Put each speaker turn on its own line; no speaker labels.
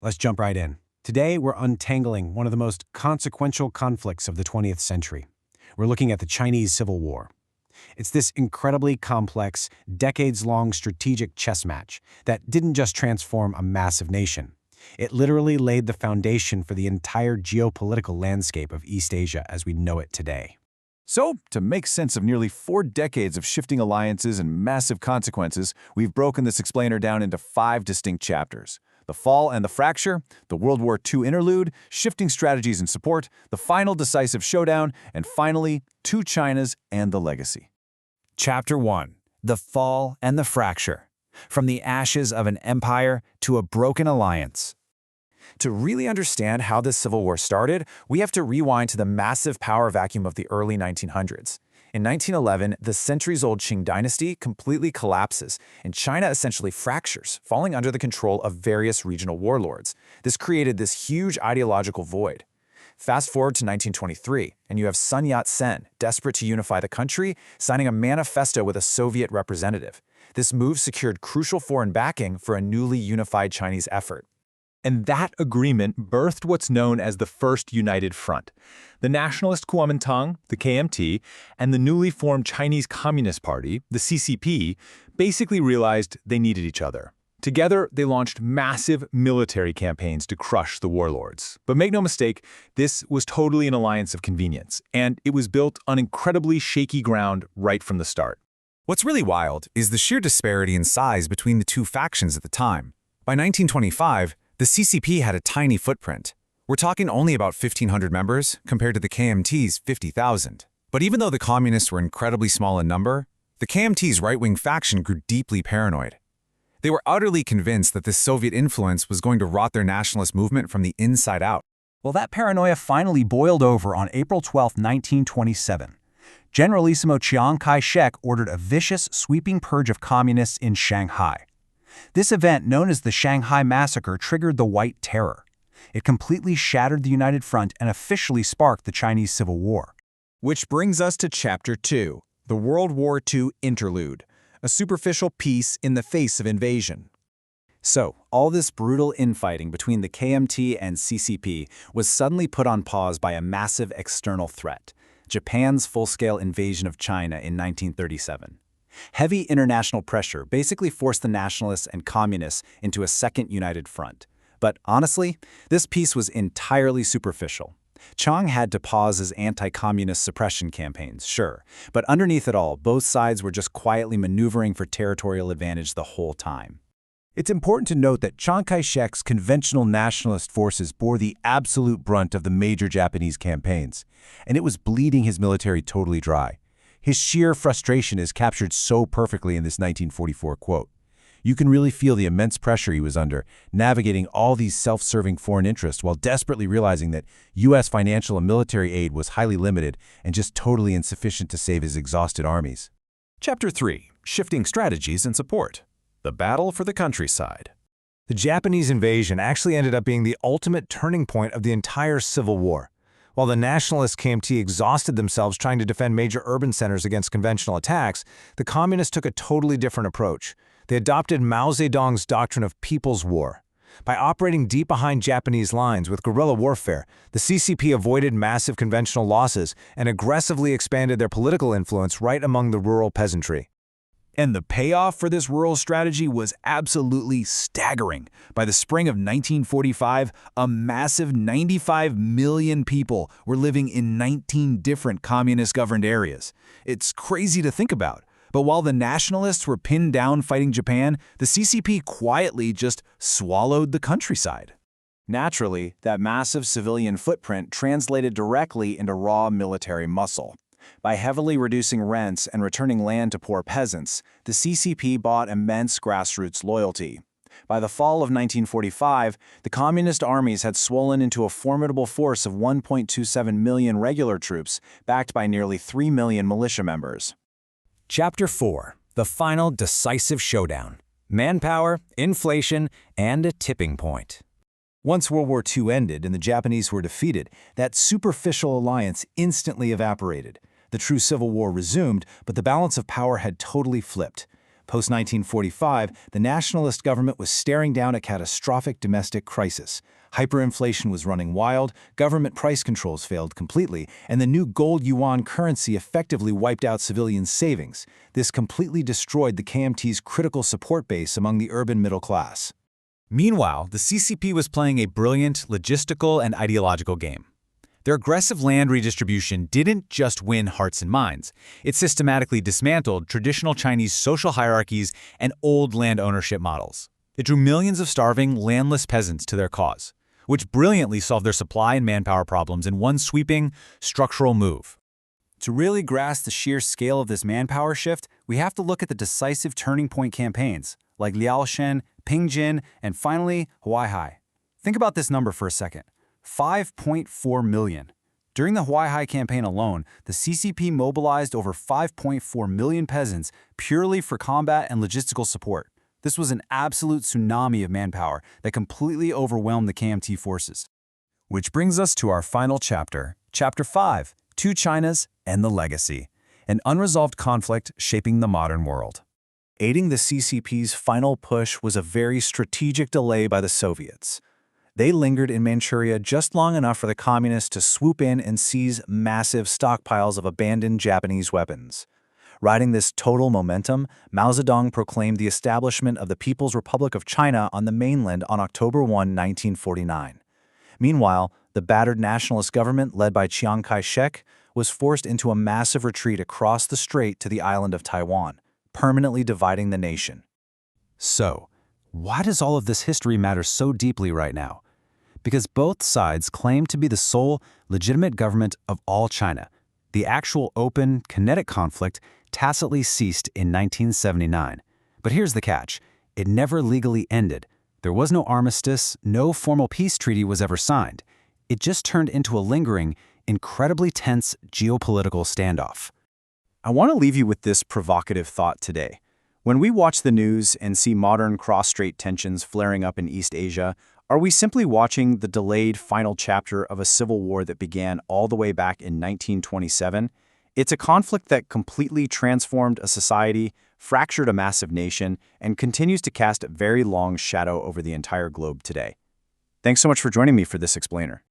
Let's jump right in. Today, we're untangling one of the most consequential conflicts of the 20th century. We're looking at the Chinese Civil War. It's this incredibly complex, decades-long strategic chess match that didn't just transform a massive nation. It literally laid the foundation for the entire geopolitical landscape of East Asia as we know it today.
So, to make sense of nearly 4 decades of shifting alliances and massive consequences, we've broken this explainer down into 5 distinct chapters. The fall and the fracture, the World War II interlude, shifting strategies and support, the final decisive showdown, and finally, 2 Chinas and the legacy.
Chapter 1. The Fall and the Fracture. From the ashes of an empire to a broken alliance. To really understand how this civil war started, we have to rewind to the massive power vacuum of the early 1900s. In 1911, the centuries-old Qing Dynasty completely collapses, and China essentially fractures, falling under the control of various regional warlords. This created this huge ideological void. Fast forward to 1923, and you have Sun Yat-sen, desperate to unify the country, signing a manifesto with a Soviet representative. This move secured crucial foreign backing for a newly unified Chinese effort.
And that agreement birthed what's known as the First United Front. The Nationalist Kuomintang, the KMT, and the newly formed Chinese Communist Party, the CCP, basically realized they needed each other. Together, they launched massive military campaigns to crush the warlords. But make no mistake, this was totally an alliance of convenience, and it was built on incredibly shaky ground right from the start.
What's really wild is the sheer disparity in size between the two factions at the time. By 1925, the CCP had a tiny footprint. We're talking only about 1,500 members compared to the KMT's 50,000. But even though the communists were incredibly small in number, the KMT's right-wing faction grew deeply paranoid. They were utterly convinced that this Soviet influence was going to rot their nationalist movement from the inside out.
Well, that paranoia finally boiled over on April 12, 1927. Generalissimo Chiang Kai-shek ordered a vicious, sweeping purge of communists in Shanghai. This event, known as the Shanghai Massacre, triggered the White Terror. It completely shattered the United Front and officially sparked the Chinese Civil War.
Which brings us to Chapter 2, the World War II interlude, a superficial peace in the face of invasion.
So, all this brutal infighting between the KMT and CCP was suddenly put on pause by a massive external threat: Japan's full-scale invasion of China in 1937. Heavy international pressure basically forced the nationalists and communists into a second united front. But honestly, this peace was entirely superficial. Chiang had to pause his anti-communist suppression campaigns, sure, but underneath it all, both sides were just quietly maneuvering for territorial advantage the whole time.
It's important to note that Chiang Kai-shek's conventional nationalist forces bore the absolute brunt of the major Japanese campaigns, and it was bleeding his military totally dry. His sheer frustration is captured so perfectly in this 1944 quote. You can really feel the immense pressure he was under, navigating all these self-serving foreign interests while desperately realizing that U.S. financial and military aid was highly limited and just totally insufficient to save his exhausted armies.
Chapter 3. Shifting Strategies and Support. The Battle for the Countryside.
The Japanese invasion actually ended up being the ultimate turning point of the entire Civil War. While the nationalist KMT exhausted themselves trying to defend major urban centers against conventional attacks, the communists took a totally different approach. They adopted Mao Zedong's doctrine of people's war. By operating deep behind Japanese lines with guerrilla warfare, the CCP avoided massive conventional losses and aggressively expanded their political influence right among the rural peasantry.
And the payoff for this rural strategy was absolutely staggering. By the spring of 1945, a massive 95 million people were living in 19 different communist-governed areas. It's crazy to think about. But while the nationalists were pinned down fighting Japan, the CCP quietly just swallowed the countryside.
Naturally, that massive civilian footprint translated directly into raw military muscle. By heavily reducing rents and returning land to poor peasants, the CCP bought immense grassroots loyalty. By the fall of 1945, the communist armies had swollen into a formidable force of 1.27 million regular troops, backed by nearly 3 million militia members.
Chapter 4. The Final Decisive Showdown. Manpower, inflation, and a tipping point.
Once World War II ended and the Japanese were defeated, that superficial alliance instantly evaporated. The true Civil War resumed, but the balance of power had totally flipped. Post-1945, the nationalist government was staring down a catastrophic domestic crisis. Hyperinflation was running wild, government price controls failed completely, and the new gold yuan currency effectively wiped out civilian savings. This completely destroyed the KMT's critical support base among the urban middle class.
Meanwhile, the CCP was playing a brilliant logistical and ideological game. Their aggressive land redistribution didn't just win hearts and minds. It systematically dismantled traditional Chinese social hierarchies and old land ownership models. It drew millions of starving, landless peasants to their cause, which brilliantly solved their supply and manpower problems in one sweeping, structural move. To really grasp the sheer scale of this manpower shift, we have to look at the decisive turning point campaigns, like Liaoshen, Pingjin, and finally, Huaihai. Think about this number for a second. 5.4 million. During the Huaihai campaign alone, the CCP mobilized over 5.4 million peasants purely for combat and logistical support. This was an absolute tsunami of manpower that completely overwhelmed the KMT forces. Which brings us to our final chapter, Chapter 5, Two Chinas and the Legacy, an unresolved conflict shaping the modern world.
Aiding the CCP's final push was a very strategic delay by the Soviets. They lingered in Manchuria just long enough for the communists to swoop in and seize massive stockpiles of abandoned Japanese weapons. Riding this total momentum, Mao Zedong proclaimed the establishment of the People's Republic of China on the mainland on October 1, 1949. Meanwhile, the battered nationalist government led by Chiang Kai-shek was forced into a massive retreat across the strait to the island of Taiwan, permanently dividing the nation.
So, why does all of this history matter so deeply right now? Because both sides claim to be the sole, legitimate government of all China. The actual open, kinetic conflict tacitly ceased in 1979. But here's the catch. It never legally ended. There was no armistice, no formal peace treaty was ever signed. It just turned into a lingering, incredibly tense geopolitical standoff. I want to leave you with this provocative thought today. When we watch the news and see modern cross-strait tensions flaring up in East Asia, are we simply watching the delayed final chapter of a civil war that began all the way back in 1927? It's a conflict that completely transformed a society, fractured a massive nation, and continues to cast a very long shadow over the entire globe today. Thanks so much for joining me for this explainer.